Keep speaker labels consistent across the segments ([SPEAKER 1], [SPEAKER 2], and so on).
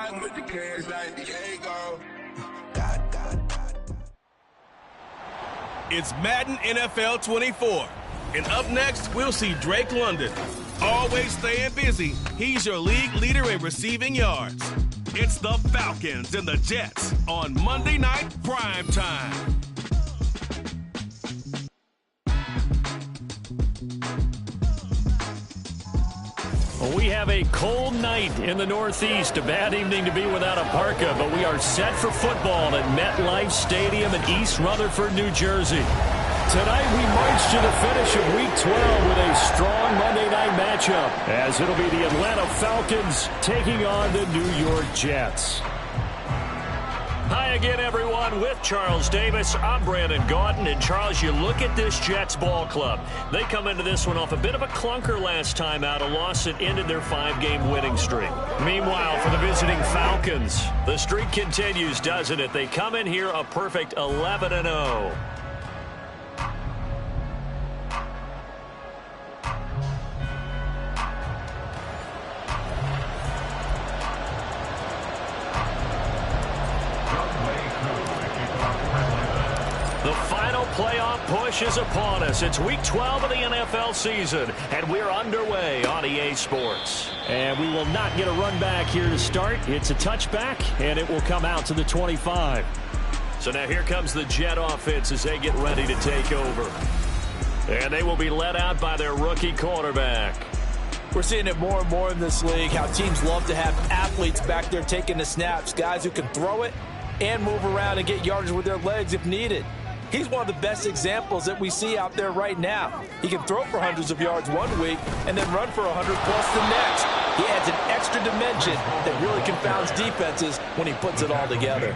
[SPEAKER 1] riding with the kids like Diego.
[SPEAKER 2] It's Madden NFL 24. And up next, we'll see Drake London. Always staying busy, he's your league leader in receiving yards. It's the Falcons and the Jets on Monday Night Prime Time.
[SPEAKER 3] We have a cold night in the Northeast. A bad evening to be without a parka, but we are set for football at MetLife Stadium in East Rutherford, New Jersey. Tonight we march to the finish of Week 12 with a strong Monday night matchup, as it'll be the Atlanta Falcons taking on the New York Jets. Hi again, everyone. With Charles Davis, I'm Brandon Gaudin. And Charles, you look at this Jets ball club. They come into this one off a bit of a clunker last time out, a loss that ended their 5-game winning streak. Meanwhile, for the visiting Falcons, the streak continues, doesn't it? They come in here a perfect 11-0. The final playoff push is upon us. It's Week 12 of the NFL season, and we're underway on EA Sports. And we will not get a run back here to start. It's a touchback, and it will come out to the 25. So now here comes the Jet offense as they get ready to take over. And they will be led out by their rookie quarterback.
[SPEAKER 4] We're seeing it more and more in this league, how teams love to have athletes back there taking the snaps, guys who can throw it and move around and get yardage with their legs if needed. He's one of the best examples that we see out there right now. He can throw for hundreds of yards one week and then run for 100+ the next. He adds an extra dimension that really confounds defenses when he puts it all together.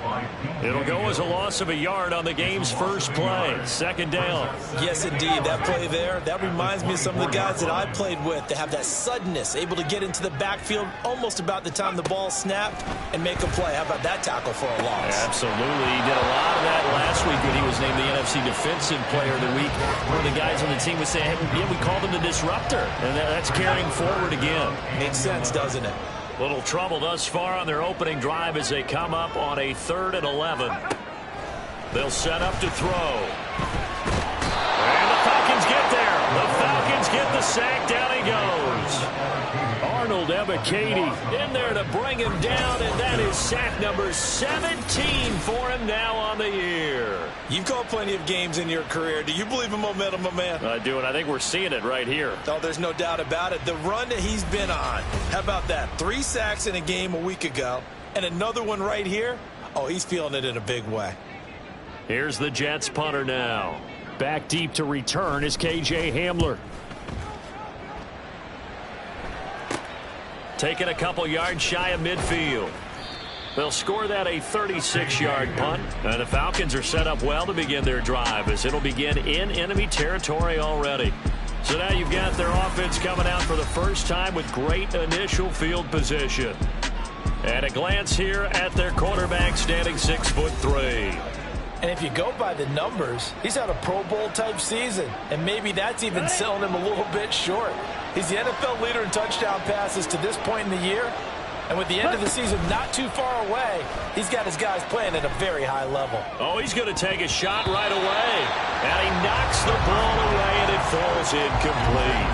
[SPEAKER 3] It'll go as a loss of a yard on the game's first play. Second down.
[SPEAKER 4] Yes, indeed. That play there, that reminds me of some of the guys that I played with that have that suddenness, able to get into the backfield almost about the time the ball snapped and make a play. How about that tackle for a loss?
[SPEAKER 3] Absolutely. He did a lot of that last week when he was named the NFC Defensive Player of the Week. One of the guys on the team was saying, hey, yeah, we called him the disruptor. And that's carrying forward again.
[SPEAKER 4] Makes sense, doesn't it?
[SPEAKER 3] Little trouble thus far on their opening drive as they come up on a 3rd and 11. They'll set up to throw. And the Falcons get there. The Falcons get the sack. Down he goes. Arnold Ebiketie in there to bring him down, and that is sack number 17 for him now on the year.
[SPEAKER 4] You've called plenty of games in your career. Do you believe in momentum, my man?
[SPEAKER 3] I do, and I think we're seeing it right here.
[SPEAKER 4] Oh, there's no doubt about it. The run that he's been on. How about that? 3 sacks in a game a week ago, and another one right here. Oh, he's feeling it in a big way.
[SPEAKER 3] Here's the Jets punter now. Back deep to return is KJ Hamler. Taking a couple yards shy of midfield. They'll score that a 36-yard punt. And the Falcons are set up well to begin their drive as it'll begin in enemy territory already. So now you've got their offense coming out for the first time with great initial field position. And a glance here at their quarterback standing 6'3".
[SPEAKER 4] And if you go by the numbers, he's had a Pro Bowl type season. And maybe that's even selling him a little bit short. He's the NFL leader in touchdown passes to this point in the year. And with the end of the season not too far away, he's got his guys playing at a very high level.
[SPEAKER 3] Oh, he's going to take a shot right away. And he knocks the ball away, and it falls incomplete.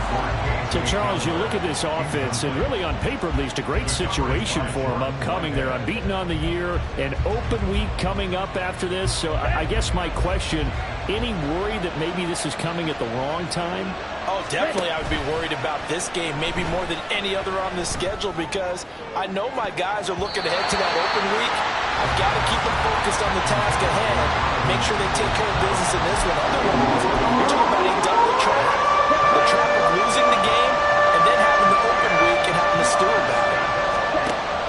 [SPEAKER 3] So, Charles, you look at this offense, and really on paper at least, a great situation for them upcoming. They're unbeaten on the year, an open week coming up after this. So I guess my question, any worry that maybe this is coming at the wrong time?
[SPEAKER 4] Oh, definitely I would be worried about this game, maybe more than any other on this schedule, because I know my guys are looking ahead to that open week. I've got to keep them focused on the task ahead and make sure they take care of business in this one. Otherwise, you're talking about a double trap. The trap of losing the game and then having the open week and having to stew about it.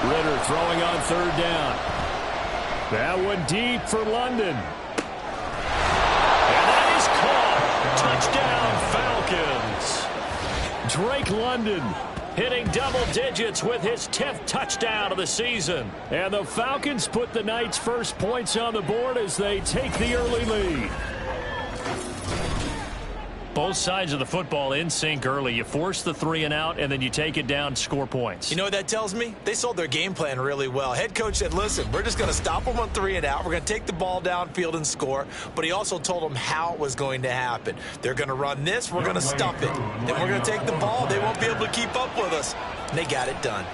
[SPEAKER 3] Ritter throwing on 3rd down. That one deep for London. And that is caught. Touchdown, Falcons. Drake London hitting double digits with his 10th touchdown of the season. And the Falcons put the Knights' first points on the board as they take the early lead. both sides of the football in sync early. You force the 3 and out, and then you take it down, score points.
[SPEAKER 4] You know what that tells me? They sold their game plan really well. Head coach said, listen, we're just going to stop them on 3 and out. We're going to take the ball downfield and score. But he also told them how it was going to happen. They're going to run this. We're going to stuff it. Then we're going to take the ball. They won't be able to keep up with us. And they got it done.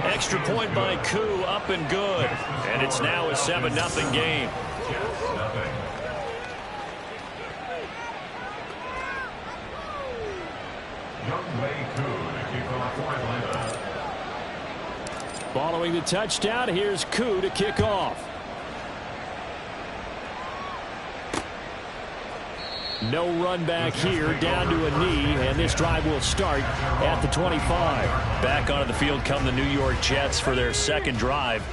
[SPEAKER 3] Extra point by Koo, up and good. And it's now a 7-0 game. Following the touchdown, here's Koo to kick off. No run back here, down to a knee, and this drive will start at the 25. Back onto the field come the New York Jets for their second drive.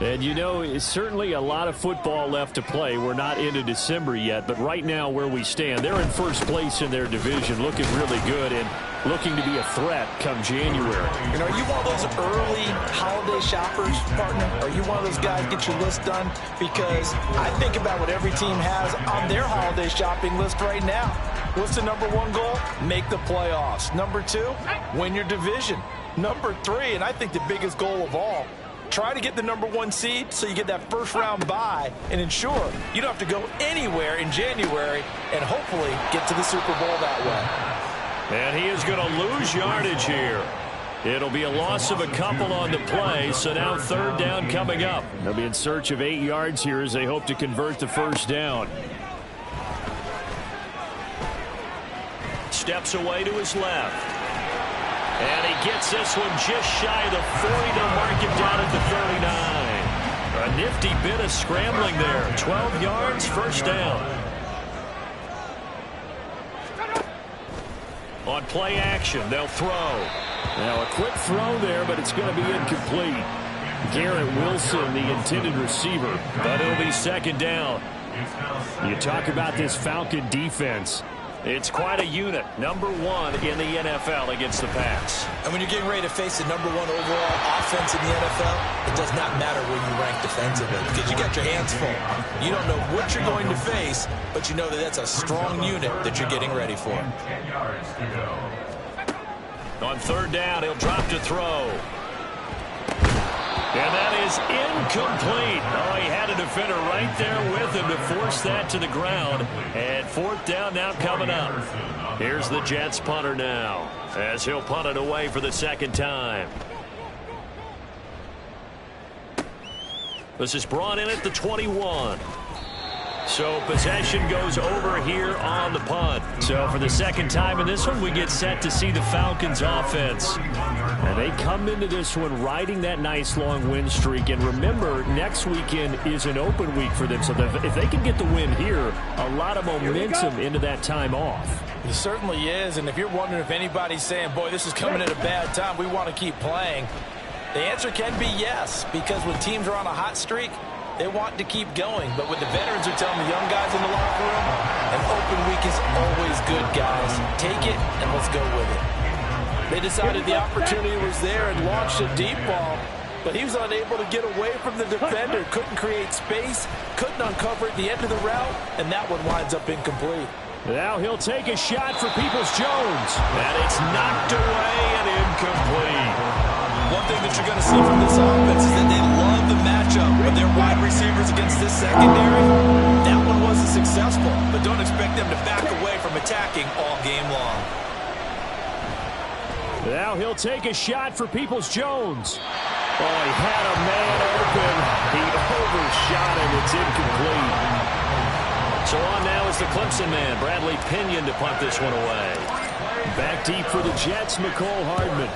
[SPEAKER 3] And you know, it's certainly a lot of football left to play. We're not into December yet, but right now where we stand, they're in first place in their division, looking really good and looking to be a threat come January.
[SPEAKER 4] You know, are you one of those early holiday shoppers, partner? Are you one of those guys get your list done? Because I think about what every team has on their holiday shopping list right now. What's the number 1 goal? Make the playoffs. Number 2, win your division. Number 3, and I think the biggest goal of all, try to get the number 1 seed so you get that first round bye and ensure you don't have to go anywhere in January and hopefully get to the Super Bowl that way.
[SPEAKER 3] And he is going to lose yardage here. It'll be a loss of a couple on the play, so now 3rd down coming up. They'll be in search of 8 yards here as they hope to convert the first down. Steps away to his left. And he gets this one just shy of the 40. They'll mark him down at the 39. A nifty bit of scrambling there. 12 yards, first down. On play action, they'll throw. Now a quick throw there, but it's going to be incomplete. Garrett Wilson, the intended receiver, but it'll be 2nd down. You talk about this Falcon defense. It's quite a unit. Number 1 in the NFL against the pass.
[SPEAKER 4] And when you're getting ready to face the number 1 overall offense in the NFL, it does not matter where you rank defensively because you got your hands full. You don't know what you're going to face, but you know that that's a strong unit that you're getting ready for.
[SPEAKER 3] On 3rd down, he'll drop to throw. And that is incomplete. Oh, he had a defender right there with him to force that to the ground. And 4th down now coming up. Here's the Jets punter now as he'll punt it away for the 2nd time. This is brought in at the 21. So possession goes over here on the punt. So for the 2nd time in this one, we get set to see the Falcons offense. And they come into this one riding that nice long win streak. And remember, next weekend is an open week for them. So if they can get the win here, a lot of momentum into that time off.
[SPEAKER 4] It certainly is. And if you're wondering if anybody's saying, boy, this is coming at a bad time, we want to keep playing, the answer can be yes. Because when teams are on a hot streak, they want to keep going. But what the veterans are telling the young guys in the locker room, an open week is always good, guys. Take it and let's go with it. They decided the opportunity was there and launched a deep ball, but he was unable to get away from the defender. Couldn't create space, couldn't uncover at the end of the route, and that one winds up incomplete.
[SPEAKER 3] Now he'll take a shot for Peoples-Jones. And it's knocked away and incomplete.
[SPEAKER 4] One thing that you're going to see from this offense is that they love the matchup with their wide receivers against this secondary. That one wasn't successful, but don't expect them to back away from attacking all game long.
[SPEAKER 3] Now he'll take a shot for Peoples-Jones. Oh, he had a man open. He overshot him. It's incomplete. So on now is the Clemson man, Bradley Pinion, to punt this one away. Back deep for the Jets, McCole Hardman.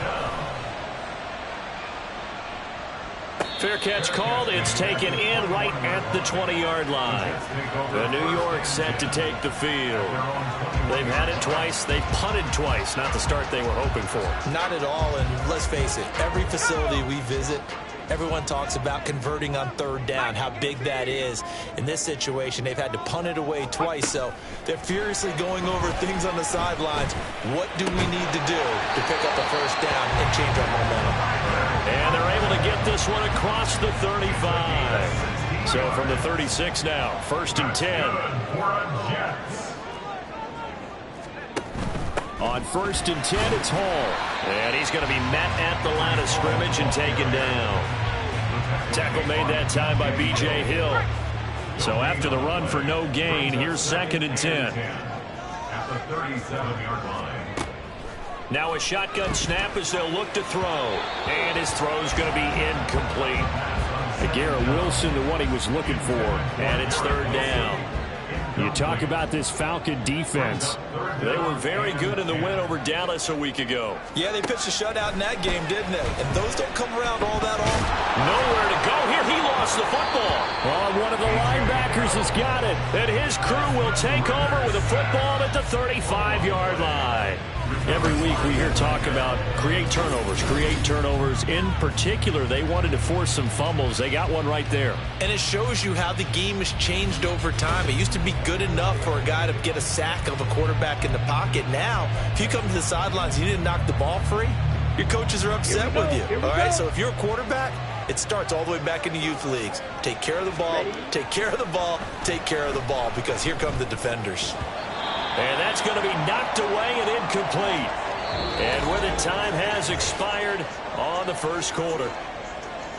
[SPEAKER 3] Fair catch called. It's taken in right at the 20-yard line. The New York set to take the field. They've had it twice. They've punted twice. Not the start they were hoping for.
[SPEAKER 4] Not at all, and let's face it, every facility we visit, everyone talks about converting on 3rd down, how big that is. In this situation, they've had to punt it away twice, so they're furiously going over things on the sidelines. What do we need to do to pick up a first down and change our momentum?
[SPEAKER 3] And they're able to get this one across the 35. So from the 36 now, 1st and 10. On 1st and 10, it's Hall. And he's going to be met at the line of scrimmage and taken down. Tackle made that time by B.J. Hill. So after the run for no gain, here's 2nd and 10.
[SPEAKER 5] At the 37-yard line.
[SPEAKER 3] Now a shotgun snap as they'll look to throw. And his throw's going to be incomplete. Garrett Wilson to what he was looking for. And it's 3rd down. You talk about this Falcon defense. They were very good in the win over Dallas a week ago.
[SPEAKER 4] Yeah, they pitched a shutout in that game, didn't they? And those don't come around all that often.
[SPEAKER 3] Nowhere to go here. He lost the football. Oh, one of the linebackers has got it. And his crew will take over with a football at the 35-yard line. Every week we hear talk about create turnovers. In particular, they wanted to force some fumbles. They got one right there.
[SPEAKER 4] And it shows you how the game has changed over time. It used to be good enough for a guy to get a sack of a quarterback in the pocket. Now, if you come to the sidelines and you didn't knock the ball free, your coaches are upset with you. All right, so if you're a quarterback, it starts all the way back in the youth leagues. Take care of the ball, take care of the ball, take care of the ball, because here come the defenders.
[SPEAKER 3] And that's going to be knocked away and incomplete. And with it, time has expired on the first quarter.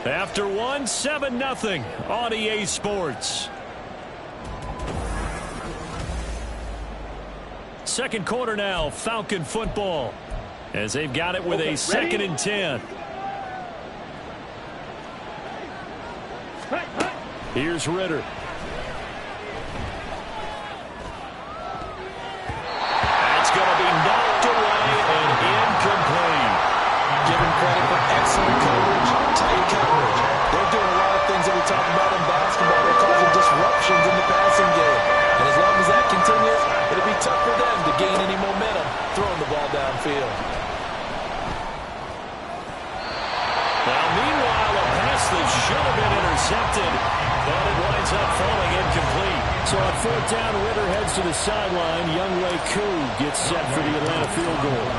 [SPEAKER 3] After one, 7-0 on EA Sports. Second quarter now, Falcon football, as they've got it with a 2nd and 10. Here's Ritter. Knocked away and incomplete.
[SPEAKER 4] Give him credit for excellent coverage, tight coverage. They're doing a lot of things that we talk about in basketball. They're causing disruptions in the passing game. And as long as that continues, it'll be tough for them to gain any momentum throwing the ball downfield.
[SPEAKER 3] Now, meanwhile, a pass that should have been intercepted, but it winds up falling incomplete. So on 4th down, Ritter heads to the sideline. Younghoe Koo gets set for the Atlanta field goal.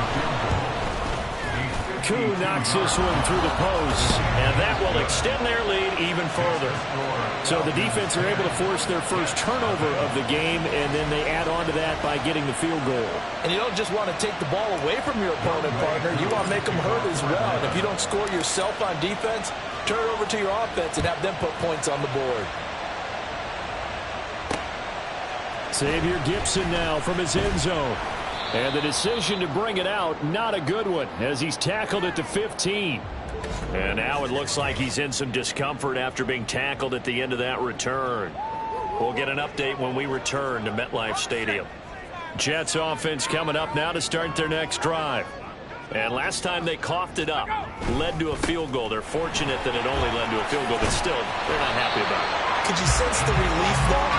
[SPEAKER 3] Koo knocks this one through the post, and that will extend their lead even further. So the defense are able to force their first turnover of the game, and then they add on to that by getting the field goal.
[SPEAKER 4] And you don't just want to take the ball away from your opponent, partner. You want to make them hurt as well. And if you don't score yourself on defense, turn it over to your offense and have them put points on the board.
[SPEAKER 3] Xavier Gipson now from his end zone. And the decision to bring it out, not a good one, as he's tackled at the 15. And now it looks like he's in some discomfort after being tackled at the end of that return. We'll get an update when we return to MetLife Stadium. Jets offense coming up now to start their next drive. And last time they coughed it up, led to a field goal. They're fortunate that it only led to a field goal, but still, they're not happy about it.
[SPEAKER 4] Could you sense the relief, though,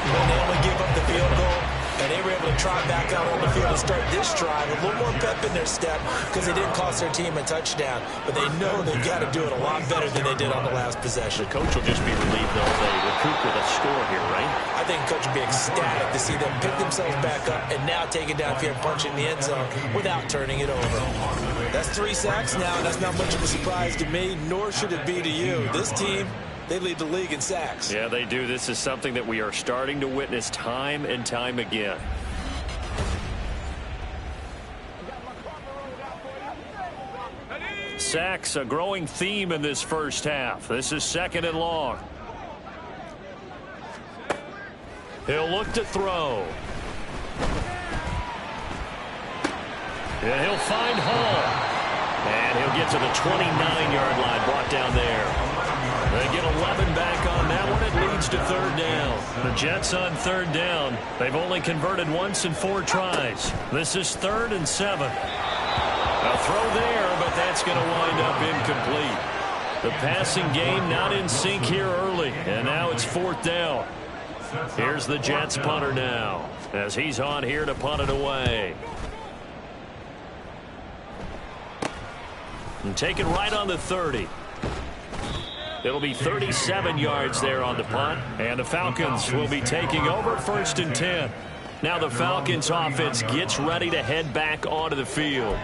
[SPEAKER 4] when they only gave up the field goal? And they were able to trot back out on the field and start this drive with a little more pep in their step because they didn't cost their team a touchdown. But they know they've got to do it a lot better than they did on the last possession.
[SPEAKER 3] The coach will just be relieved, though, they recoup with a score here, right?
[SPEAKER 4] I think the coach will be ecstatic to see them pick themselves back up and now take it downfield, punch in the end zone without turning it over. That's 3 sacks now, and that's not much of a surprise to me, nor should it be to you. This team, they lead the league in sacks.
[SPEAKER 3] Yeah, they do. This is something that we are starting to witness time and time again. Sacks, a growing theme in this first half. This is 2nd and long. He'll look to throw. And he'll find Hall. And he'll get to the 29-yard line, brought down there. They get 11 back on that one. It leads to 3rd down. The Jets on 3rd down. They've only converted once in 4 tries. This is 3rd and 7. A throw there, but that's going to wind up incomplete. The passing game not in sync here early, and now it's 4th down. Here's the Jets punter now, as he's on here to punt it away. And take it right on the 30. It'll be 37 yards there on the punt, and the Falcons will be taking over 1st and 10. Now the Falcons offense gets ready to head back onto the field.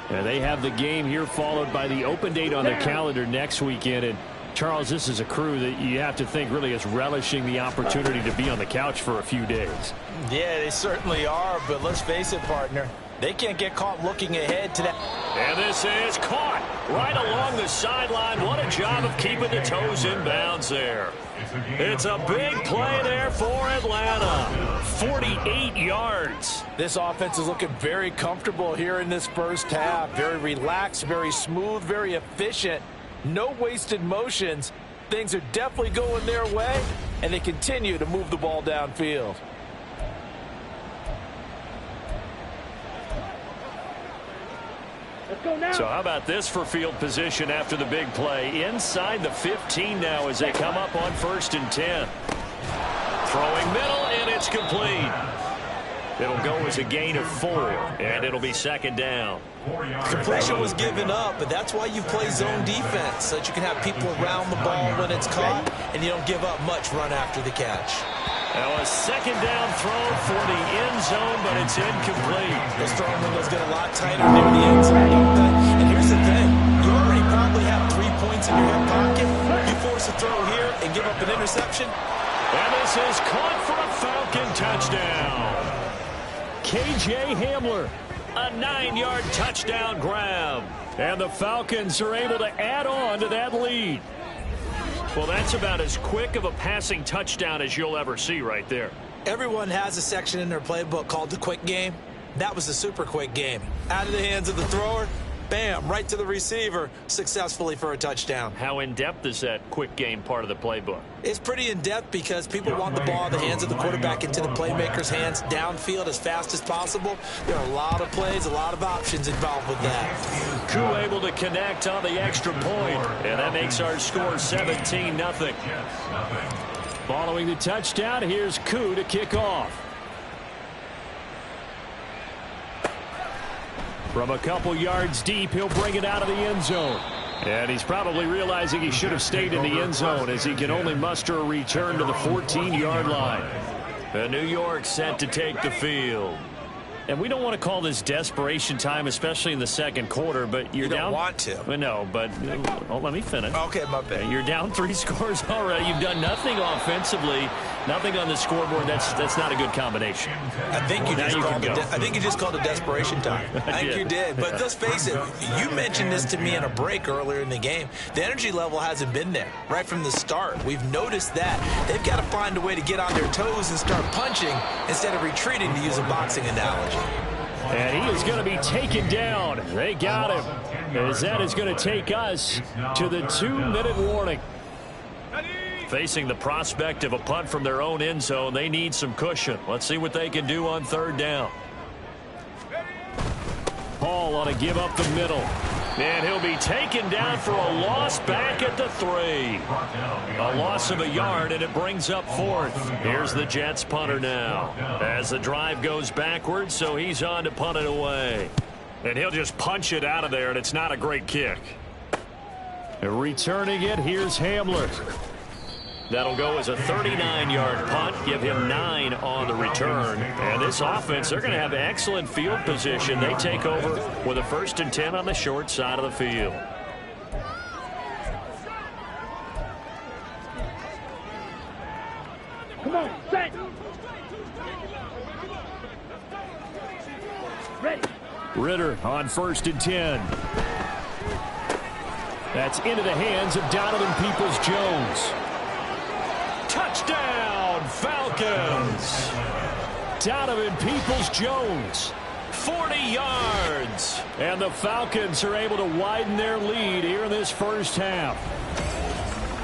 [SPEAKER 3] And they have the game here followed by the open date on the calendar next weekend. And Charles, this is a crew that you have to think really is relishing the opportunity to be on the couch for a few days.
[SPEAKER 4] Yeah, they certainly are, but let's face it, partner. They can't get caught looking ahead to that.
[SPEAKER 3] And this is caught right along the sideline. What a job of keeping the toes in bounds there. It's a big play there for Atlanta. 48 yards.
[SPEAKER 4] This offense is looking very comfortable here in this first half. Very relaxed, very smooth, very efficient. No wasted motions. Things are definitely going their way, and they continue to move the ball downfield.
[SPEAKER 3] So how about this for field position after the big play? Inside the 15 now as they come up on 1st and 10. Throwing middle, and it's complete. It'll go as a gain of 4, and it'll be 2nd down.
[SPEAKER 4] Completion was given up, but that's why you play zone defense, so that you can have people around the ball when it's caught, and you don't give up much run after the catch.
[SPEAKER 3] Now a 2nd down throw for the end zone, but it's incomplete.
[SPEAKER 4] Those throwing windows get a lot tighter near the end zone, don't they? And here's the thing. You already probably have 3 points in your hip pocket. You force a throw here and give up an interception.
[SPEAKER 3] And this is caught for a Falcon touchdown. K.J. Hamler, a 9-yard touchdown grab. And the Falcons are able to add on to that lead. Well, that's about as quick of a passing touchdown as you'll ever see right there.
[SPEAKER 4] Everyone has a section in their playbook called the quick game. That was the super quick game. Out of the hands of the thrower, bam, right to the receiver, successfully for a touchdown.
[SPEAKER 3] How in-depth is that quick game part of the playbook?
[SPEAKER 4] It's pretty in-depth because people want the ball in the hands of the quarterback into the playmaker's hands downfield as fast as possible. There are a lot of plays, a lot of options involved with that.
[SPEAKER 3] Koo able to connect on the extra point, and that makes our score 17-0. Following the touchdown, here's Koo to kick off. From a couple yards deep, he'll bring it out of the end zone. And he's probably realizing he should have stayed in the end zone as he can only muster a return to the 14-yard line. And New York set to take the field. And we don't want to call this desperation time, especially in the second quarter, but you're down.
[SPEAKER 4] You don't want to.
[SPEAKER 3] Well, no, but let me finish.
[SPEAKER 4] Okay, my bad.
[SPEAKER 3] You're down 3 scores already. You've done nothing offensively, nothing on the scoreboard. That's not a good combination.
[SPEAKER 4] I think you just called it desperation time. I think you did. But let's face it, you mentioned this to me in a break earlier in the game. The energy level hasn't been there right from the start. We've noticed that. They've got to find a way to get on their toes and start punching instead of retreating, to use a boxing analogy.
[SPEAKER 3] And he is going to be taken down. They got him. As that is going to take us to the 2-minute warning. Facing the prospect of a punt from their own end zone, they need some cushion. Let's see what they can do on 3rd down. Paul ought to give up the middle. And he'll be taken down for a loss back at the 3. A loss of a yard, and it brings up 4th. Here's the Jets punter now. As the drive goes backwards, so he's on to punt it away. And he'll just punch it out of there, and it's not a great kick. And returning it, here's Hamler. That'll go as a 39-yard punt, give him 9 on the return. And this offense, they're going to have excellent field position. They take over with a 1st and 10 on the short side of the field.
[SPEAKER 6] Come on, set. Ready.
[SPEAKER 3] Ritter on 1st and 10. That's into the hands of Donovan Peoples-Jones. Touchdown, Falcons! Donovan Peoples-Jones, 40 yards. And the Falcons are able to widen their lead here in this first half.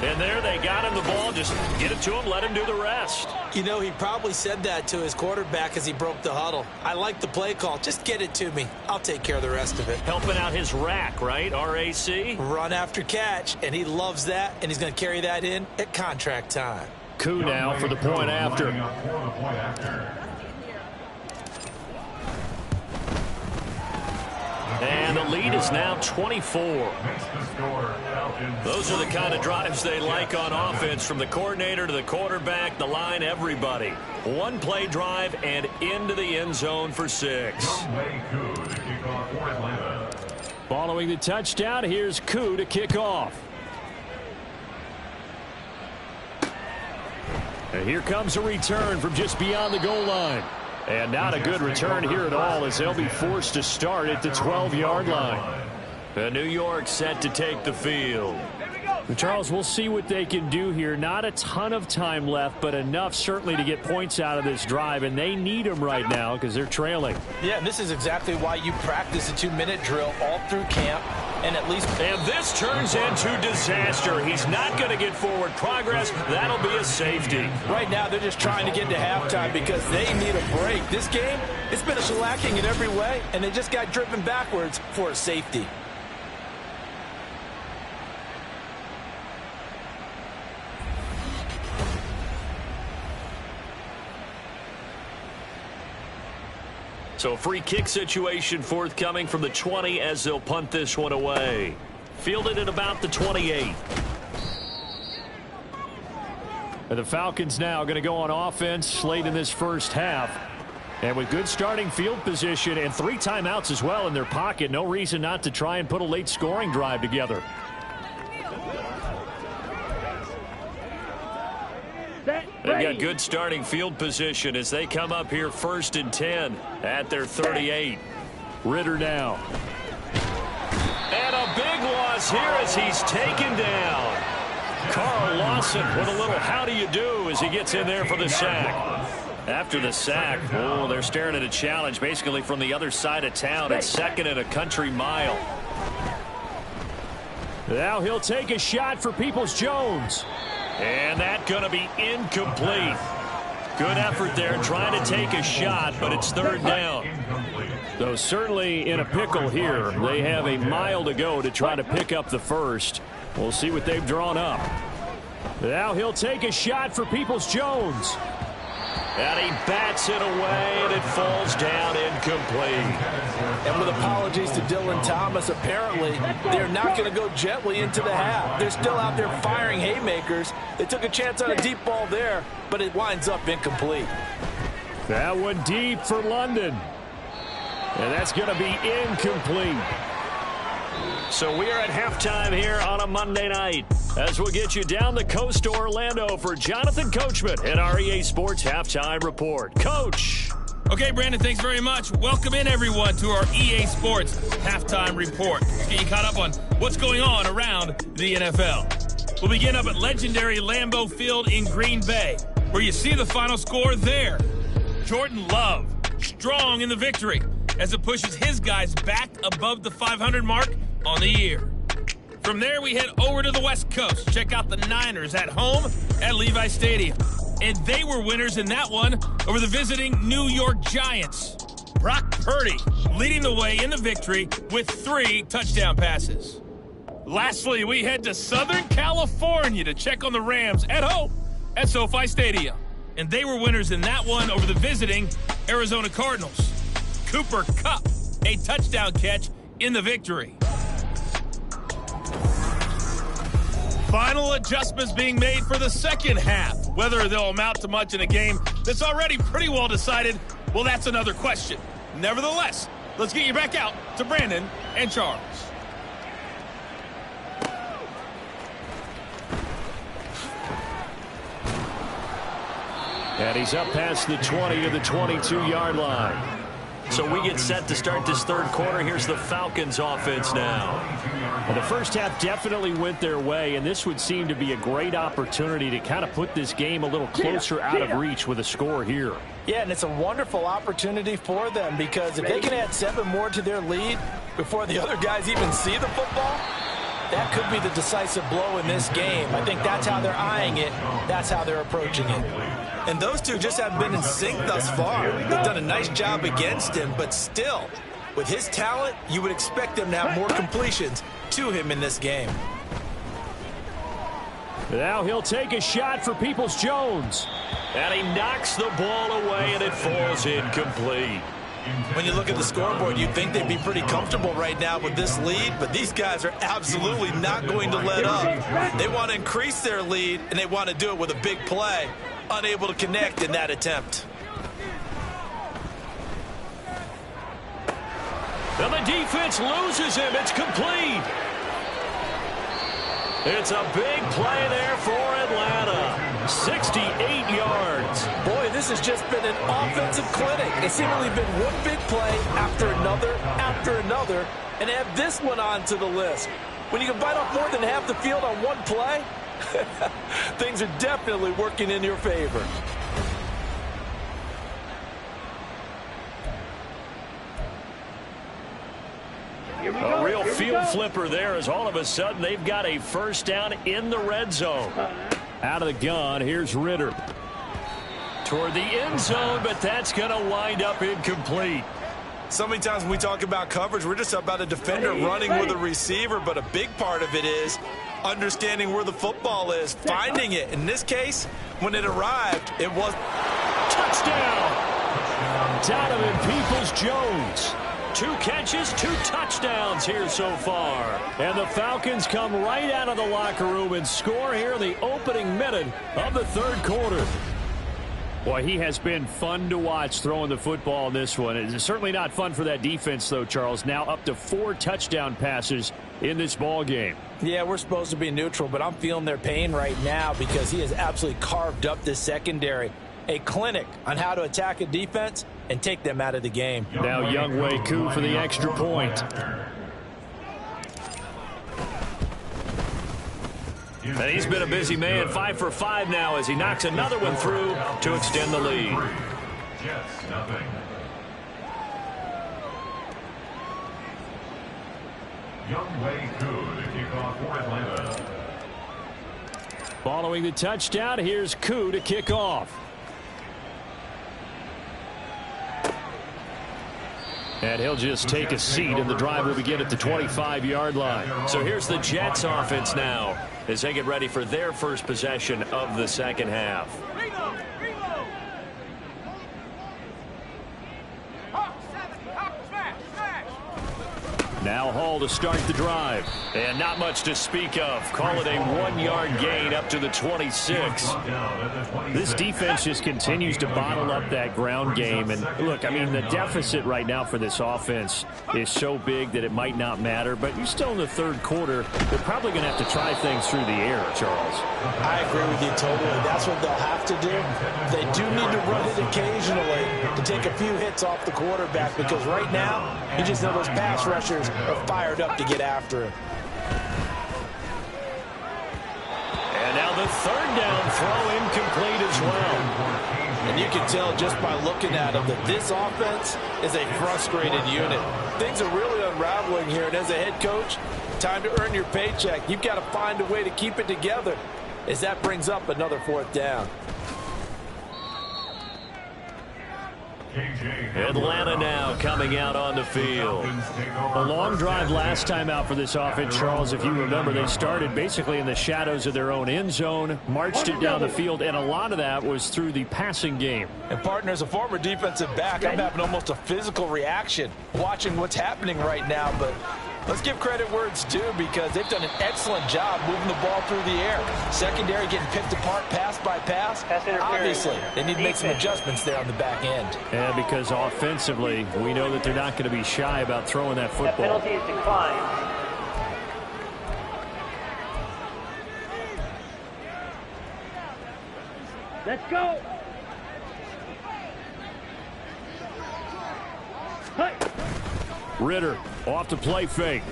[SPEAKER 3] And there they got him the ball. Just get it to him, let him do the rest.
[SPEAKER 4] You know, he probably said that to his quarterback as he broke the huddle. I like the play call. Just get it to me. I'll take care of the rest of it.
[SPEAKER 3] Helping out his rack, right? RAC?
[SPEAKER 4] Run after catch, and he loves that, and he's going to carry that in at contract time.
[SPEAKER 3] Koo now for the point after. And the lead is now 24. Those are the kind of drives they like on offense, from the coordinator to the quarterback, the line, everybody. 1-play drive and into the end zone for 6. Following the touchdown, here's Koo to kick off. And here comes a return from just beyond the goal line. And not a good return here at all, as they'll be forced to start at the 12-yard line. And New York set to take the field. Charles, we'll see what they can do here. Not a ton of time left, but enough certainly to get points out of this drive, and they need them right now because they're trailing.
[SPEAKER 4] Yeah, and this is exactly why you practice a 2-minute drill all through camp. And
[SPEAKER 3] this turns into disaster. He's not going to get forward progress. That'll be a safety.
[SPEAKER 4] Right now, they're just trying to get to halftime because they need a break. This game, it's been a shellacking in every way, and they just got driven backwards for a safety.
[SPEAKER 3] So a free kick situation forthcoming from the 20 as they'll punt this one away. Fielded at about the 28. And the Falcons now going to go on offense late in this first half. And with good starting field position and 3 timeouts as well in their pocket, no reason not to try and put a late scoring drive together. They've got good starting field position as they come up here 1st and 10 at their 38. Ritter now. And a big loss here as he's taken down. Carl Lawson with a little how do you do as he gets in there for the sack. After the sack, oh, they're staring at a challenge basically from the other side of town at 2nd and a country mile. Now he'll take a shot for Peoples-Jones. And that's going to be incomplete. Good effort there trying to take a shot, but it's 3rd down. Though certainly in a pickle here. They have a mile to go to try to pick up the first. We'll see what they've drawn up. Now he'll take a shot for Peoples-Jones. And he bats it away, and it falls down incomplete.
[SPEAKER 4] And with apologies to Dylan Thomas, apparently they're not going to go gently into the half. They're still out there firing haymakers. They took a chance on a deep ball there, but it winds up incomplete.
[SPEAKER 3] That one deep for London. And that's going to be incomplete. So we are at halftime here on a Monday night as we'll get you down the coast to Orlando for Jonathan Coachman at our EA Sports Halftime Report. Coach.
[SPEAKER 6] Okay, Brandon, thanks very much. Welcome in, everyone, to our EA Sports Halftime Report. Let's get you caught up on what's going on around the NFL. We'll begin up at legendary Lambeau Field in Green Bay, where you see the final score there. Jordan Love, strong in the victory as it pushes his guys back above the 500 mark on the year. From there, we head over to the West Coast. Check out the Niners at home at Levi Stadium. And they were winners in that one over the visiting New York Giants. Brock Purdy leading the way in the victory with 3 touchdown passes. Lastly, we head to Southern California to check on the Rams at home at SoFi Stadium. And they were winners in that one over the visiting Arizona Cardinals. Cooper Kupp, a touchdown catch in the victory. Final adjustments being made for the second half. Whether they'll amount to much in a game that's already pretty well decided, well, that's another question. Nevertheless, let's get you back out to Brandon and Charles.
[SPEAKER 3] And he's up past the 20 to the 22-yard line. So we get set to start this third quarter. Here's the Falcons offense now. And the first half definitely went their way, and this would seem to be a great opportunity to kind of put this game a little closer out of reach with a score here.
[SPEAKER 4] Yeah, and it's a wonderful opportunity for them because if they can add 7 more to their lead before the other guys even see the football, that could be the decisive blow in this game. I think that's how they're eyeing it. That's how they're approaching it. And those two just haven't been in sync thus far. They've done a nice job against him, but still, with his talent, you would expect them to have more completions to him in this game.
[SPEAKER 3] Now he'll take a shot for Peoples-Jones. And he knocks the ball away, and it falls incomplete.
[SPEAKER 4] When you look at the scoreboard, you'd think they'd be pretty comfortable right now with this lead, but these guys are absolutely not going to let up. They want to increase their lead, and they want to do it with a big play. Unable to connect in that attempt.
[SPEAKER 3] And the defense loses him. It's complete. It's a big play there for Atlanta. 68 yards.
[SPEAKER 4] Boy, this has just been an offensive clinic. It's seemingly been one big play after another, and add this one onto the list. When you can bite off more than half the field on one play, things are definitely working in your favor.
[SPEAKER 3] A real field flipper there as all of a sudden they've got a first down in the red zone. Out of the gun, here's Ritter. Toward the end zone, but that's going to wind up incomplete.
[SPEAKER 4] So many times when we talk about coverage, we're just about a defender running with a receiver, but a big part of it is understanding where the football is, finding it. In this case, when it arrived, it was
[SPEAKER 3] touchdown. Donovan Peoples-Jones. 2 catches, 2 touchdowns here so far. And the Falcons come right out of the locker room and score here in the opening minute of the third quarter. Boy, he has been fun to watch throwing the football in this one. It's certainly not fun for that defense, though, Charles. Now up to 4 touchdown passes in this ball game.
[SPEAKER 4] Yeah, we're supposed to be neutral, but I'm feeling their pain right now because he has absolutely carved up this secondary. A clinic on how to attack a defense and take them out of the game.
[SPEAKER 3] Now Younghoe Koo for the extra point. And he's been a busy man, 5 for 5 now as he knocks another one through to extend the lead.
[SPEAKER 5] Jets, nothing. Younghoe Koo to kick off for Atlanta.
[SPEAKER 3] Following the touchdown, here's Koo to kick off. And he'll just take a seat, and the drive will begin at the 25-yard line. So here's the Jets offense now as they get ready for their first possession of the second half. Now Hall to start the drive. And not much to speak of. Call it a 1-yard gain up to the 26. This defense just continues to bottle up that ground game. And look, I mean, the deficit right now for this offense is so big that it might not matter. But you're still in the third quarter. They're probably going to have to try things through the air, Charles.
[SPEAKER 4] I agree with you totally. That's what they'll have to do. They do need to run it occasionally to take a few hits off the quarterback because right now, you just know those pass rushers are fired up to get after him.
[SPEAKER 3] And now the third down throw incomplete as well.
[SPEAKER 4] And you can tell just by looking at them that this offense is a frustrated unit. Things are really unraveling here, and as a head coach, time to earn your paycheck. You've got to find a way to keep it together as that brings up another 4th down.
[SPEAKER 3] Atlanta now coming out on the field. A long drive last time out for this offense, Charles. If you remember, they started basically in the shadows of their own end zone, marched it down the field, and a lot of that was through the passing game.
[SPEAKER 4] And partner, as a former defensive back, I'm having almost a physical reaction watching what's happening right now, but let's give credit where it's due because they've done an excellent job moving the ball through the air. Secondary getting picked apart pass by pass. Obviously, they need to make some adjustments there on the back end.
[SPEAKER 3] And because offensively, we know that they're not going to be shy about throwing that football.
[SPEAKER 7] That penalty is declined. Let's go. Hey.
[SPEAKER 3] Ritter off to play fake.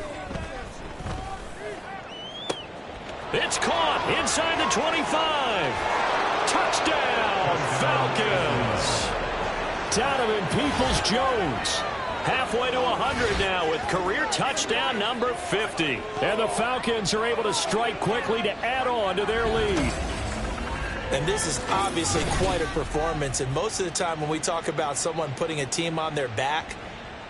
[SPEAKER 3] It's caught inside the 25. Touchdown, Falcons. Donovan Peoples-Jones halfway to 100 now with career touchdown number 50. And the Falcons are able to strike quickly to add on to their lead.
[SPEAKER 4] And this is obviously quite a performance. And most of the time when we talk about someone putting a team on their back,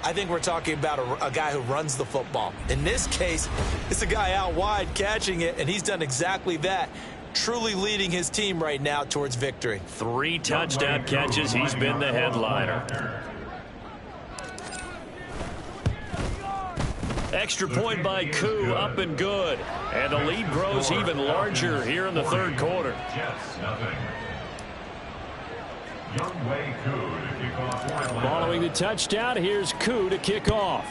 [SPEAKER 4] I think we're talking about a guy who runs the football. In this case, it's a guy out wide catching it, and he's done exactly that, truly leading his team right now towards victory.
[SPEAKER 3] 3 touchdown catches. He's been the headliner. Extra point by Koo, up and good. And the lead grows even larger here in the third quarter.
[SPEAKER 5] Jets, nothing. Younghoe Koo to kick off for Atlanta.
[SPEAKER 3] Following the touchdown, here's Koo to kick off.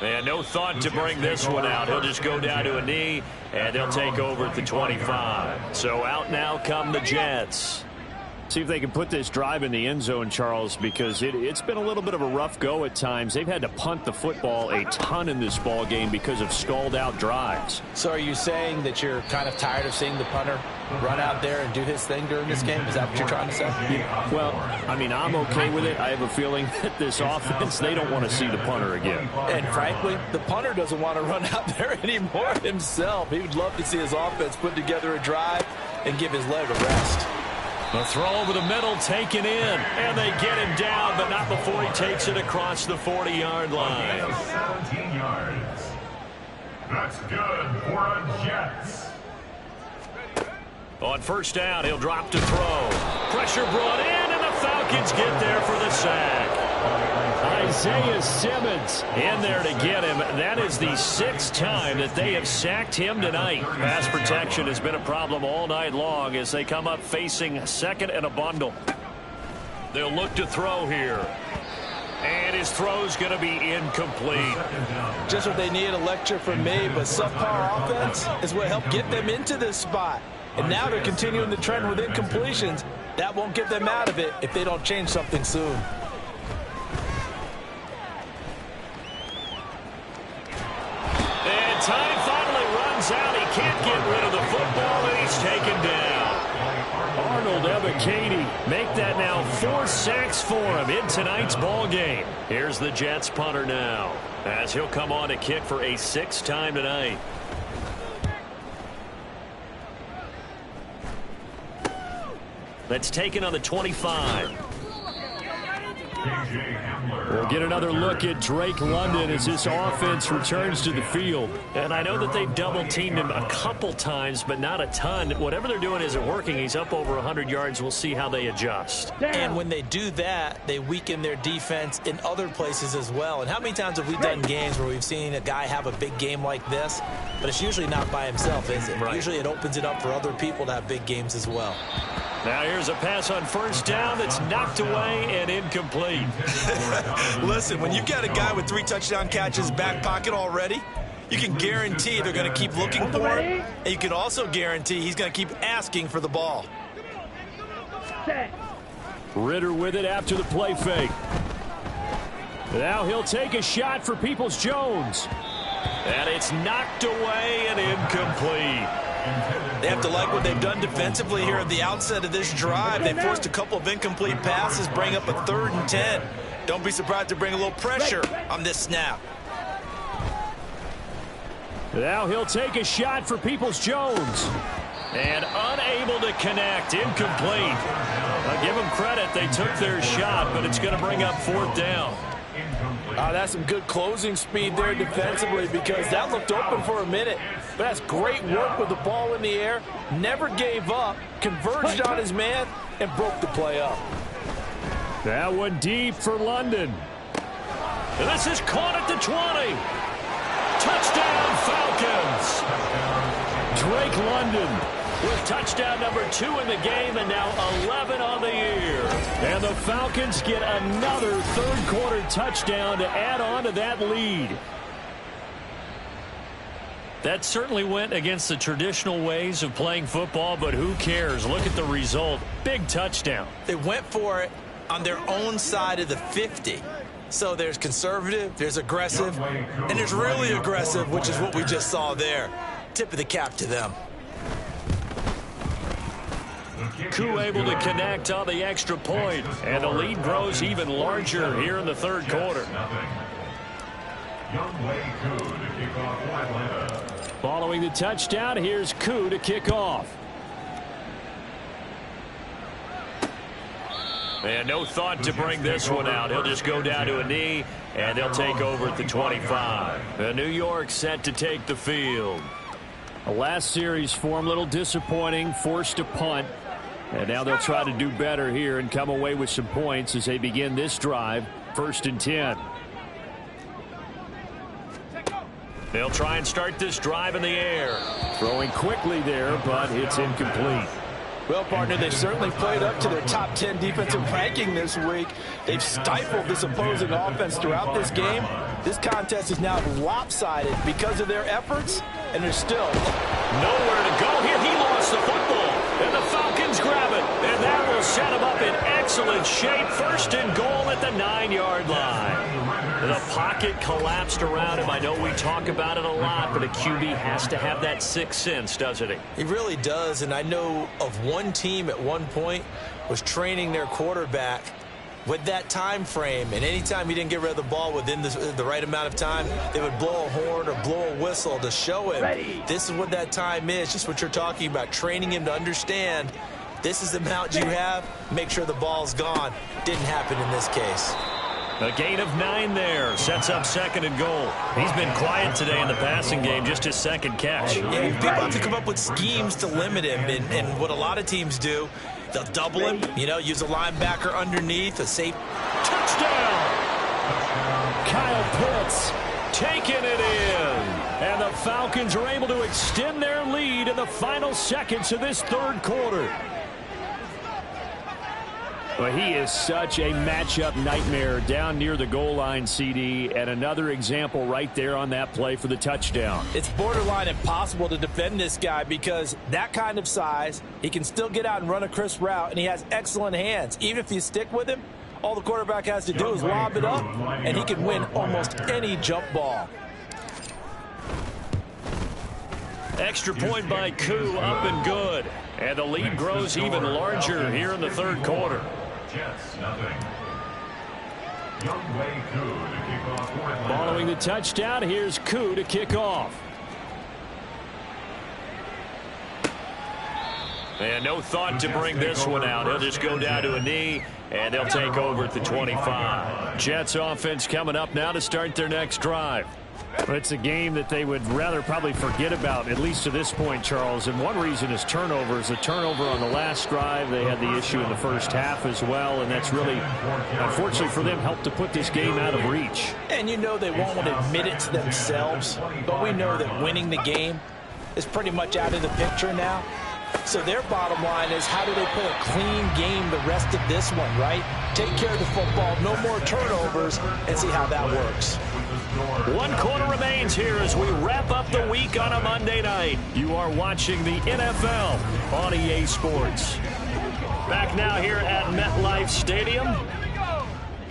[SPEAKER 3] And no thought to bring this one out. He'll just go down to a knee, and they'll take over at the 25. So out now come the Jets.
[SPEAKER 8] See if they can put this drive in the end zone, Charles, because it's been a little bit of a rough go at times. They've had to punt the football a ton in this ball game because of stalled-out drives.
[SPEAKER 4] So are you saying that you're kind of tired of seeing the punter run out there and do his thing during this game? Is that what you're trying to say?
[SPEAKER 8] Well, I mean, I'm okay with it. I have a feeling that this offense, they don't want to see the punter again.
[SPEAKER 4] And frankly, the punter doesn't want to run out there anymore himself. He would love to see his offense put together a drive and give his leg a rest.
[SPEAKER 3] The throw over the middle taken in, and they get him down, but not before he takes it across the 40-yard line.
[SPEAKER 5] 17 yards. That's good for a Jets.
[SPEAKER 3] On first down, he'll drop to throw. Pressure brought in, and the Falcons get there for the sack. Isaiah Simmons in there to get him. That is the 6th time that they have sacked him tonight. Pass protection has been a problem all night long as they come up facing second and a bundle. They'll look to throw here. And his throw's going to be incomplete.
[SPEAKER 4] Just what they need, a lecture from me, but subpar offense is what helped get them into this spot. And now they're continuing the trend with incompletions. That won't get them out of it if they don't change something soon.
[SPEAKER 3] And time finally runs out. He can't get rid of the football, and he's taken down. Arnold Ebiketie make that now 4 sacks for him in tonight's ball game. Here's the Jets punter now, as he'll come on to kick for a 6th time tonight. That's taken on the 25.
[SPEAKER 8] We'll get another look at Drake London as this offense returns to the field.
[SPEAKER 3] And I know that they've double-teamed him a couple times, but not a ton. Whatever they're doing isn't working. He's up over 100 yards. We'll see how they adjust.
[SPEAKER 4] And when they do that, they weaken their defense in other places as well. And how many times have we done games where we've seen a guy have a big game like this, but it's usually not by himself, is it?
[SPEAKER 3] Right.
[SPEAKER 4] Usually it opens it up for other people to have big games as well.
[SPEAKER 3] Now here's a pass on first down that's knocked away and incomplete.
[SPEAKER 4] Listen, when you've got a guy with 3 touchdown catches back pocket already, you can guarantee they're going to keep looking for it, and you can also guarantee he's going to keep asking for the ball.
[SPEAKER 8] Ritter with it after the play fake. Now he'll take a shot for Peoples-Jones.
[SPEAKER 3] And it's knocked away and incomplete.
[SPEAKER 4] They have to like what they've done defensively here at the outset of this drive. They forced a couple of incomplete passes, bring up a 3rd and 10. Don't be surprised to bring a little pressure on this snap.
[SPEAKER 8] Now he'll take a shot for Peoples-Jones.
[SPEAKER 3] And unable to connect, incomplete. I'll give them credit, they took their shot, but it's going to bring up 4th down.
[SPEAKER 4] That's some good closing speed there defensively, because that looked open for a minute. But that's great work with the ball in the air. Never gave up, converged on his man, and broke the play up.
[SPEAKER 8] That one deep for London.
[SPEAKER 3] And this is caught at the 20. Touchdown, Falcons.
[SPEAKER 8] Drake London
[SPEAKER 3] with touchdown number 2 in the game, and now 11 on the year.
[SPEAKER 8] And the Falcons get another 3rd quarter touchdown to add on to that lead.
[SPEAKER 3] That certainly went against the traditional ways of playing football, but who cares? Look at the result. Big touchdown.
[SPEAKER 4] They went for it on their own side of the 50. So there's conservative, there's aggressive, and there's really aggressive, which is what we just saw there. Tip of the cap to them.
[SPEAKER 3] Koo able to connect on the extra point, and the lead grows even larger here in the 3rd quarter.
[SPEAKER 8] Following the touchdown, here's Koo to kick off.
[SPEAKER 3] And no thought to bring this one out. He'll just go down to a knee, and they'll take over at the 25. The New York set to take the field.
[SPEAKER 8] The last series for him, a little disappointing, forced to punt. And now they'll try to do better here and come away with some points as they begin this drive, 1st and 10.
[SPEAKER 3] They'll try and start this drive in the air.
[SPEAKER 8] Throwing quickly there, but it's incomplete.
[SPEAKER 4] Well, partner, they've certainly played up to their top 10 defensive ranking this week. They've stifled this opposing offense throughout this game, This contest is now lopsided because of their efforts, and there's still
[SPEAKER 8] nowhere to go here. He lost the football, and the Falcons grab it, and that will set him up in excellent shape. First and goal at the 9-yard line. The pocket collapsed around him. I know we talk about it a lot, but a QB has to have that sixth sense, doesn't he?
[SPEAKER 4] He really does, and I know of one team at one point was training their quarterback with that time frame, and anytime he didn't get rid of the ball within the right amount of time, they would blow a horn or blow a whistle to show him this is what that time is, just what you're talking about, training him to understand this is the amount you have, make sure the ball's gone. Didn't happen in this case.
[SPEAKER 8] A gain of 9 there, sets up second and goal. He's been quiet today in the passing game, just his second catch.
[SPEAKER 4] Yeah, people have to come up with schemes to limit him, and what a lot of teams do, they'll double him, use a linebacker underneath, a safe.
[SPEAKER 8] Touchdown! Kyle Pitts taking it in. And the Falcons are able to extend their lead in the final seconds of this third quarter. Well, he is such a matchup nightmare down near the goal line, CD, and another example right there on that play for the touchdown.
[SPEAKER 4] It's borderline impossible to defend this guy because that kind of size, he can still get out and run a crisp route, and he has excellent hands. Even if you stick with him, all the quarterback has to do is lob it up, and he can win almost any jump ball.
[SPEAKER 8] Extra point by Koo, up and good. And the lead grows even larger here in the third quarter.
[SPEAKER 5] Jets, nothing. Young Wei Koo to kick off for Atlanta.
[SPEAKER 8] Following the touchdown, here's Koo to kick off. And no thought to bring this one out. He'll just go down to a knee, and they'll take over at the 25. Jets offense coming up now to start their next drive. It's a game that they would rather probably forget about, at least to this point, Charles. And one reason is turnovers. A turnover on the last drive. They had the issue in the first half as well, and that's really, unfortunately for them, helped to put this game out of reach.
[SPEAKER 4] And you know they won't want to admit it to themselves, but we know that winning the game is pretty much out of the picture now. So their bottom line is, how do they play a clean game the rest of this one, right? Take care of the football, no more turnovers, and see how that works.
[SPEAKER 8] 1 quarter remains here as we wrap up the week on a Monday night. You are watching the NFL on EA Sports. Back now here at MetLife Stadium.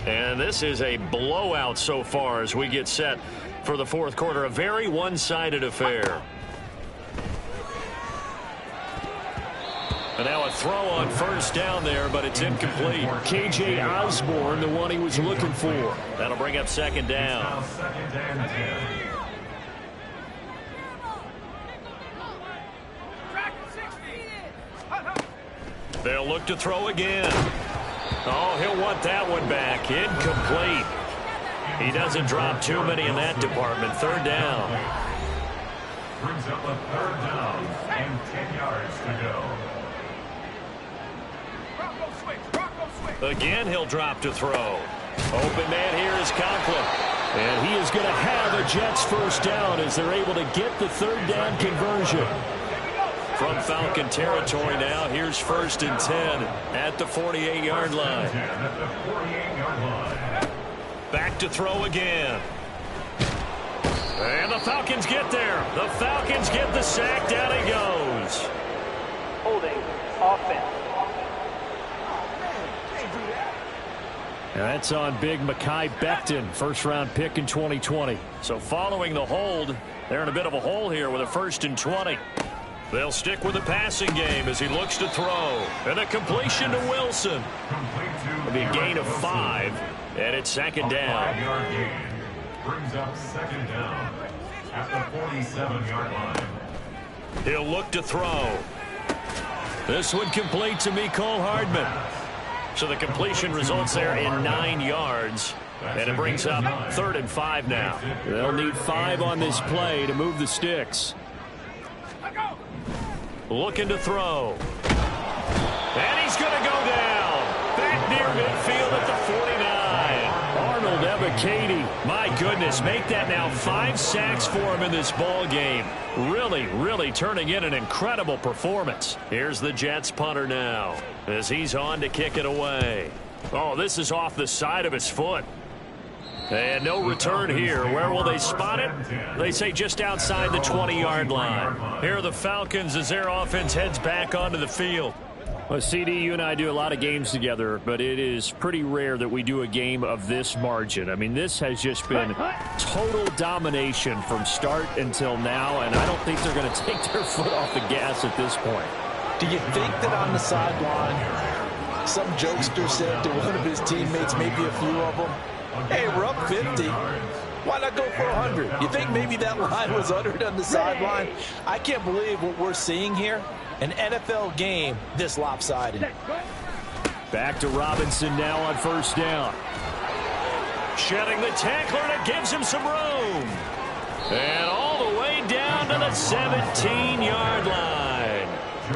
[SPEAKER 8] And this is a blowout so far as we get set for the fourth quarter. A very one-sided affair. And now a throw on first down there, but it's incomplete. KJ Osborne, the one he was looking for. That'll bring up second down. They'll look to throw again. Oh, he'll want that one back. Incomplete. He doesn't drop too many in that department. Third down.
[SPEAKER 5] Brings up a third down and 10 yards to go.
[SPEAKER 8] Again, he'll drop to throw. Open man here is Conklin. And he is going to have a Jets first down as they're able to get the third down conversion. From Falcon territory now, here's first and 10 at the 48-yard line. Back to throw again. And the Falcons get there. The Falcons get the sack. Down he goes.
[SPEAKER 7] Holding offense.
[SPEAKER 8] And that's on big Mekhi Becton, first-round pick in 2020. So following the hold, they're in a bit of a hole here with a first and 20. They'll stick with the passing game as he looks to throw. And a completion to Wilson. It'll be a gain of 5, and it's second down.
[SPEAKER 5] Brings up second down at the 47-yard line.
[SPEAKER 8] He'll look to throw. This one complete to Mecole Hardman. So the completion results there in 9 yards. And it brings up 3rd and 5 now. They'll need 5 on this play to move the sticks. Looking to throw. And he's going to go down. Back near midfield at the 49. Arnold Ebiketie. My goodness, make that now 5 sacks for him in this ball game. Really turning in an incredible performance. Here's the Jets punter now as he's on to kick it away. Oh, this is off the side of his foot. And no return here. Where will they spot it? They say just outside the 20-yard line. Here are the Falcons as their offense heads back onto the field. Well, CD, you and I do a lot of games together, but it is pretty rare that we do a game of this margin. I mean, this has just been total domination from start until now, and I don't think they're going to take their foot off the gas at this point.
[SPEAKER 4] Do you think that on the sideline, some jokester said to one of his teammates, maybe a few of them, hey, we're up 50. Why not go for 100? You think maybe that line was uttered on the sideline? I can't believe what we're seeing here. An NFL game this lopsided.
[SPEAKER 8] Back to Robinson now on first down. Shedding the tackler, and it gives him some room. And all the way down to the 17-yard line.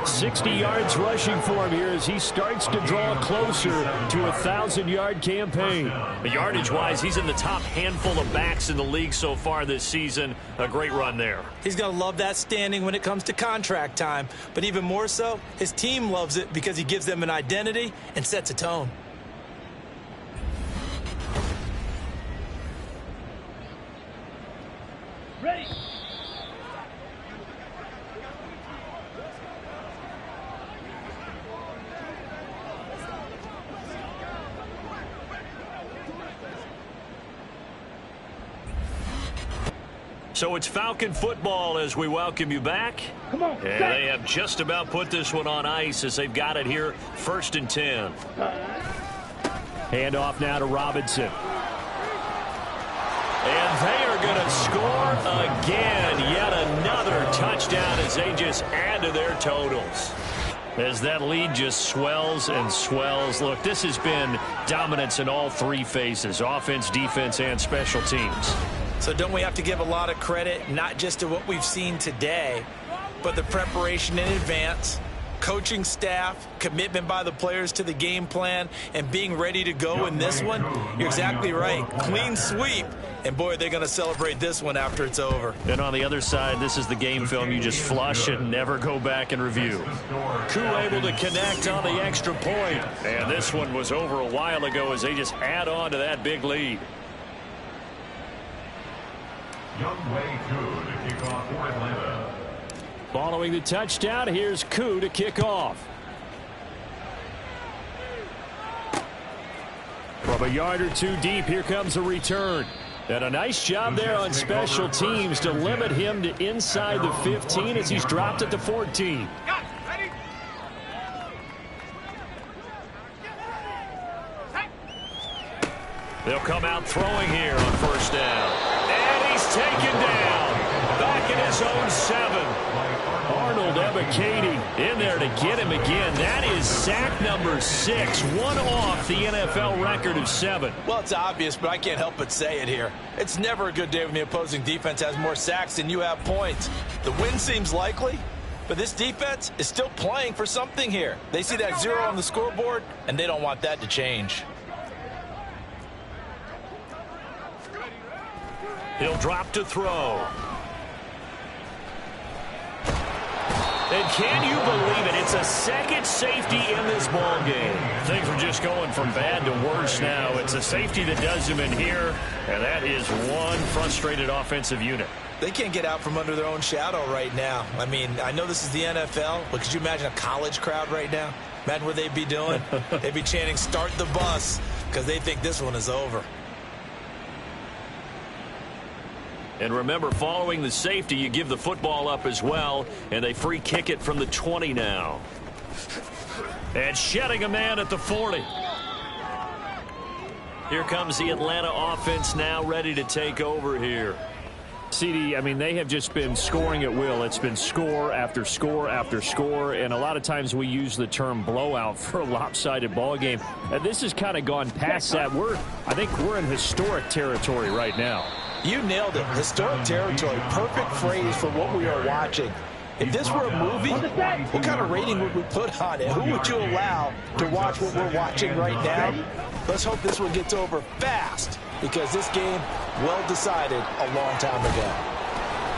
[SPEAKER 8] 60 yards rushing for him here as he starts to draw closer to a 1,000-yard campaign. Yardage-wise, he's in the top handful of backs in the league so far this season. A great run there.
[SPEAKER 4] He's going to love that standing when it comes to contract time. But even more so, his team loves it because he gives them an identity and sets a tone.
[SPEAKER 7] Ready.
[SPEAKER 8] So it's Falcon football as we welcome you back.
[SPEAKER 7] Come on.
[SPEAKER 8] And they have just about put this one on ice as they've got it here, 1st and 10. Handoff now to Robinson. And they are going to score again. Yet another touchdown as they just add to their totals. As that lead just swells and swells. Look, this has been dominance in all three phases, offense, defense, and special teams.
[SPEAKER 4] So don't we have to give a lot of credit, not just to what we've seen today, but the preparation in advance, coaching staff, commitment by the players to the game plan, and being ready to go in this one? You're exactly right. Clean sweep. And, boy, they're going to celebrate this one after it's over.
[SPEAKER 8] And on the other side, this is the game film you just flush and never go back and review. Koo able to connect on the extra point. And this one was over a while ago as they just add on to that big lead.
[SPEAKER 5] Youngway Koo to kick off for Atlanta.
[SPEAKER 8] Following the touchdown, here's Koo to kick off. From a yard or two deep, here comes a return. And a nice job there on special teams to limit him to inside the 15 as he's dropped at the 14. They'll come out throwing here on first down. And he's taken down. Back in his own 7. Arnold Ebiketie in there to get him again. That is sack number 6. One off the NFL record of 7.
[SPEAKER 4] Well, it's obvious, but I can't help but say it here. It's never a good day when the opposing defense has more sacks than you have points. The win seems likely, but this defense is still playing for something here. They see that 0 on the scoreboard, and they don't want that to change.
[SPEAKER 8] He'll drop to throw. And can you believe it? It's a second safety in this ball game. Things are just going from bad to worse now. It's a safety that does them in here, and that is one frustrated offensive unit.
[SPEAKER 4] They can't get out from under their own shadow right now. I mean, I know this is the NFL, but could you imagine a college crowd right now? Imagine what they'd be doing. They'd be chanting, "Start the bus," because they think this one is over.
[SPEAKER 8] And remember, following the safety, you give the football up as well, and they free kick it from the 20 now. And shedding a man at the 40. Here comes the Atlanta offense now ready to take over here. CD, I mean, they have just been scoring at will. It's been score after score after score, and a lot of times we use the term blowout for a lopsided ball game. This has kind of gone past that. I think we're in historic territory right now.
[SPEAKER 4] You nailed it. Historic territory. Perfect phrase for what we are watching. If this were a movie, what kind of rating would we put on it? Who would you allow to watch what we're watching right now? Let's hope this one gets over fast, because this game, well decided a long time ago.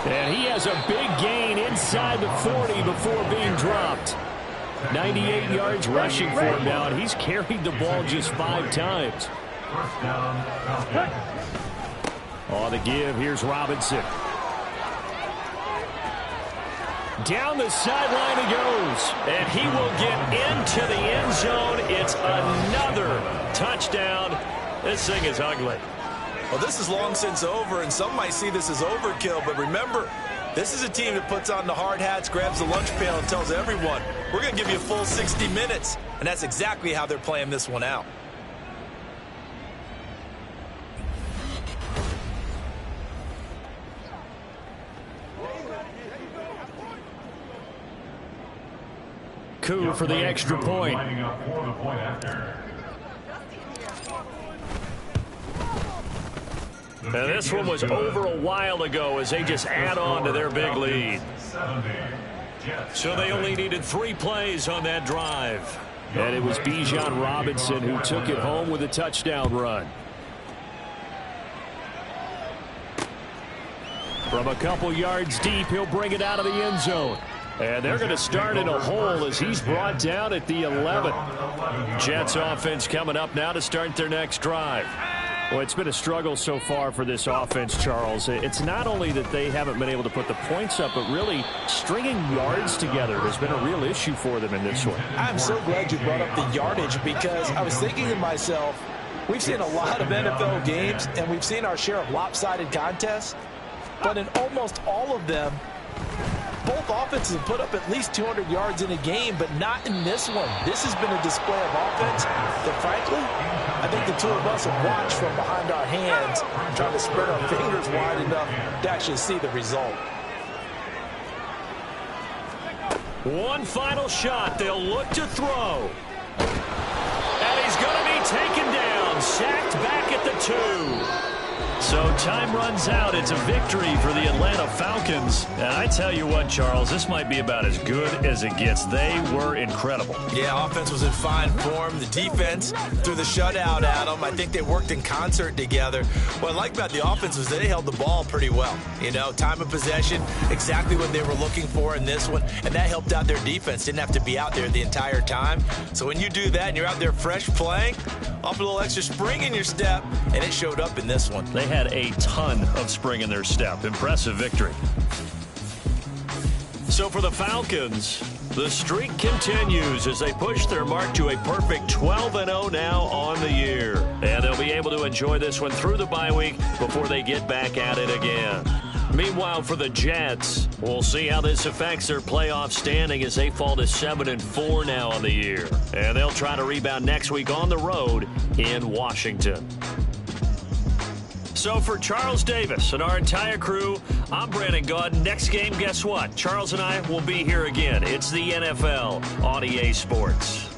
[SPEAKER 8] And he has a big gain inside the 40 before being dropped. 98 yards rushing for him now, and he's carried the ball just 5 times.
[SPEAKER 5] First down, Falcons.
[SPEAKER 3] On the give, here's Robinson. Down the sideline he goes, and he will get into the end zone. It's another touchdown. This thing is ugly.
[SPEAKER 4] Well, this is long since over, and some might see this as overkill, but remember, this is a team that puts on the hard hats, grabs the lunch pail, and tells everyone, we're going to give you a full 60 minutes, and that's exactly how they're playing this one out.
[SPEAKER 3] Coup for the extra point.
[SPEAKER 5] Lining up for the point after.
[SPEAKER 3] And this one was over a while ago as they just add on to their big lead. So they only needed 3 plays on that drive. And it was Bijan Robinson who took it home with a touchdown run. From a couple yards deep, he'll bring it out of the end zone. And they're going to start in a hole as he's brought down at the 11. Jets offense coming up now to start their next drive. Well, it's been a struggle so far for this offense, Charles. It's not only that they haven't been able to put the points up, but really stringing yards together has been a real issue for them in this one.
[SPEAKER 4] I'm so glad you brought up the yardage because I was thinking to myself, we've seen a lot of NFL games, and we've seen our share of lopsided contests, but in almost all of them, both offenses have put up at least 200 yards in a game, but not in this one. This has been a display of offense that, frankly, I think the two of us have watched from behind our hands, trying to spread our fingers wide enough to actually see the result.
[SPEAKER 3] One final shot. They'll look to throw. And he's going to be taken down, sacked back at the 2. So time runs out. It's a victory for the Atlanta Falcons. And I tell you what, Charles, this might be about as good as it gets. They were incredible.
[SPEAKER 4] Yeah, offense was in fine form. The defense threw the shutout at them. I think they worked in concert together. What I like about the offense was they held the ball pretty well. You know, time of possession, exactly what they were looking for in this one. And that helped out their defense. Didn't have to be out there the entire time. So when you do that and you're out there fresh playing, off a little extra spring in your step, and it showed up in this one.
[SPEAKER 3] They had a ton of spring in their step. Impressive victory. So for the Falcons, the streak continues as they push their mark to a perfect 12-0 now on the year. And they'll be able to enjoy this one through the bye week before they get back at it again. Meanwhile, for the Jets, we'll see how this affects their playoff standing as they fall to 7-4 now on the year. And they'll try to rebound next week on the road in Washington. So for Charles Davis and our entire crew, I'm Brandon Gaudin. Next game, guess what? Charles and I will be here again. It's the NFL on EA Sports.